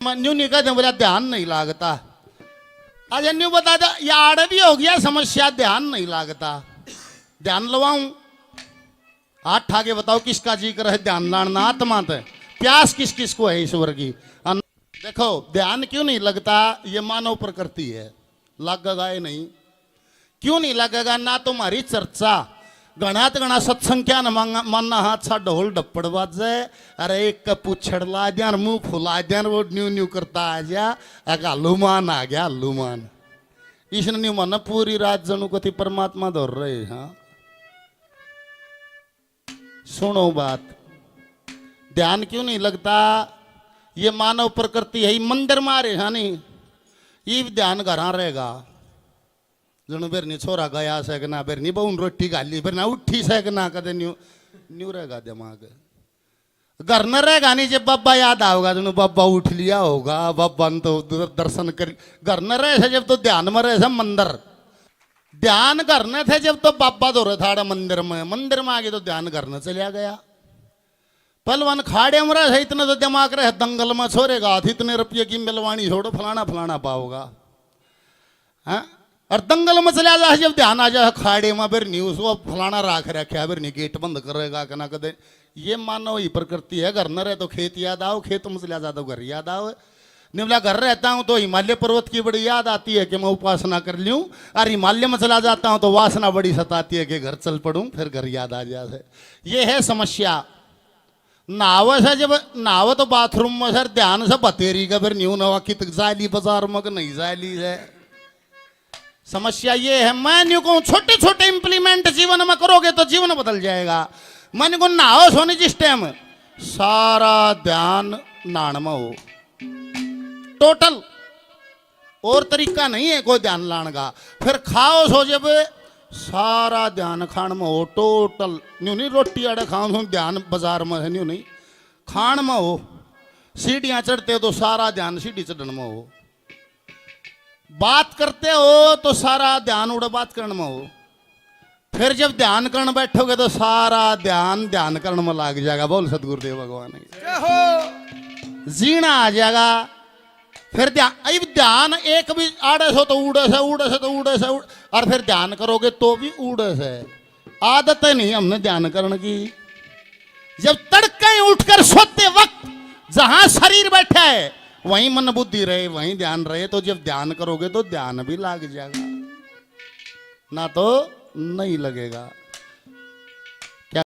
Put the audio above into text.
New नहीं कहते बोला ध्यान नहीं लागता। आज न्यू बता दो यार भी हो गया समस्या, ध्यान नहीं लागता। ध्यान लवाऊं हाथ ठाके बताओ किसका जिक्र है ध्यान लाना आत्मा ते प्यास किस किस को है ईश्वर की। देखो ध्यान क्यों नहीं लगता, ये मानव प्रकृति है, लगेगा ही नहीं। क्यों नहीं लगेगा ना, तुम्हारी चर्चा गणात गणा सत्संख्या मानना हाथ सा ढोल डप्पड़ बाजे, अरे एक का पुछड़ ला दिया मुंह फुला दिया वो न्यू न्यू करता आ जा, एक हलुमान आ गया हलुमान। इसने न्यू माना पूरी रात जनू को थी परमात्मा दौड़ रहे। हाँ सुनो बात, ध्यान क्यों नहीं लगता, ये मानव प्रकृति है। मंदिर मारे हाँ नहीं ये ध्यान घरा रहेगा। जनो बेर नहीं छोरा गया से ना बेर नहीं बहुन रोटी गाली बेर ना उठी से ना कदे न्यू न्यू रहेगा दिमाग। घर न रहेगा नहीं जब बाबा याद आओगा जनो बाबा उठ लिया होगा, बाबा ने तो दर्शन कर। घर न रहे थे जब तो ध्यान में रहे थे मंदिर, ध्यान करने थे जब तो बाबा दो रहे था मंदिर में आगे तो ध्यान करने चलिया गया। पलवन खाड़े में रहे इतने तो दिमाग रहे दंगल में छोड़ेगा, इतने रुपये की मिलवानी छोड़ो फलाना फलाना पाओगा। हाँ और दंगल में चला जा जब ध्यान आ जाए खाड़े में फिर न्यूज वो फलाना राख रखे फिर नहीं गेट बंद करेगा कहना कदे। ये मानो ही प्रकृति है। घर न रहे तो खेत याद आओ, खेत में चला जाता घर याद आओ। निमला घर रहता हूँ तो हिमालय पर्वत की बड़ी याद आती है कि मैं उपासना कर लूँ, और हिमालय में चला जाता हूँ तो वासना बड़ी सताती है कि घर चल पड़ूँ, फिर घर याद आ जाए। ये है समस्या। नाव से जब नाव तो बाथरूम में सर ध्यान से बतेरी का फिर न्यू नवा कित जाली बाजार में नहीं जाली है। समस्या ये है। मैं न्यू कहूँ छोटे छोटे इंप्लीमेंट जीवन में करोगे तो जीवन बदल जाएगा। मैंने को नाव सोनी जिस टाइम सारा ध्यान नान में हो टोटल, और तरीका नहीं है कोई ध्यान लाने का। फिर खाओ सो जब सारा ध्यान खान में हो टोटल। न्यू नहीं रोटी आड़े खाओ ध्यान बाजार में है, न्यू नहीं खान में हो। सीढ़ियाँ चढ़ते हो तो सारा ध्यान सीढ़ी चढ़ने में हो। बात करते हो तो सारा ध्यान उड़ा बात करने में हो। फिर जब ध्यान करने बैठोगे तो सारा ध्यान ध्यान करने में लग जाएगा। बोल सदगुरुदेव भगवान जीना आ जाएगा। फिर ध्यान एक भी आड़े से तो उड़े से उड़े से तो उड़े से और फिर ध्यान करोगे तो भी उड़े से। आदत है नहीं हमने ध्यान करने की। जब तड़के उठकर सोते वक्त जहां शरीर बैठा है वहीं मन बुद्धि रहे, वहीं ध्यान रहे, तो जब ध्यान करोगे तो ध्यान भी लग जाएगा, ना तो नहीं लगेगा।